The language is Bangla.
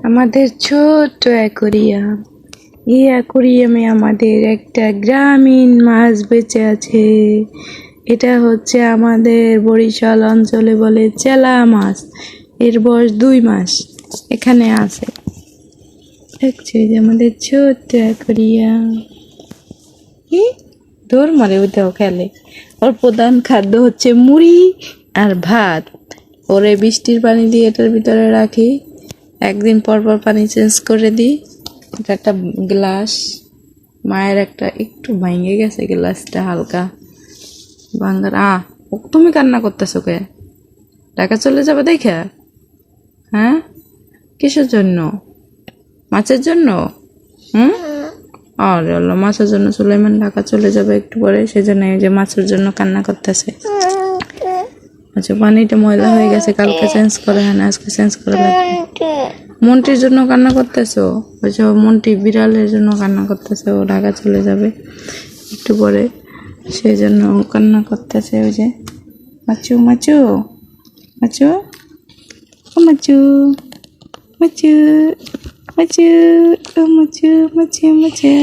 আমাদের ছোট্ট অ্যাকোরিয়াম, এই অ্যাকোরিয়ামে আমাদের একটা গ্রামীণ মাছ বেঁচে আছে। এটা হচ্ছে আমাদের বরিশাল অঞ্চলে বলে চেলা মাছ। এর বয়স 2 মাস এখানে আছে। দেখছি যে আমাদের ছোট্ট অ্যাকোরিয়াম দৌড় মারে ওইটাও খেলে। ওর প্রধান খাদ্য হচ্ছে মুড়ি আর ভাত। ওরে বৃষ্টির পানি দিয়ে এটার ভিতরে রাখি, একদিন পর পর পানি চেঞ্জ করে দিই। এটা একটা গ্লাস, মায়ের একটা একটু ভেঙে গেছে গ্লাসটা হালকা ভাঙ্গার। তুমি কান্না করতেছো কে? টাকা চলে যাবে দেখা? হ্যাঁ, কিসের জন্য? মাছের জন্য? আরে আল্লাহ, মাছের জন্য সুলাইমান ঢাকা চলে যাবে একটু পরে, সেজন্য এই যে মাছের জন্য কান্না করতেছে। আচ্ছা, পানিটা ময়লা হয়ে গেছে, কালকে চেঞ্জ করে হয় না, আজকে চেঞ্জ করে লাগবে। মন্টির জন্য কান্না করতেছো? ওই যে মন্টি বিড়ালের জন্য কান্না করতেছে, ও ঢাকা চলে যাবে একটু পরে, সেই জন্য ও কান্না করতেছে। ওই যে মাচু মাচু মাচু মাচু মাচু মাচু মাচু মাচু মাচু।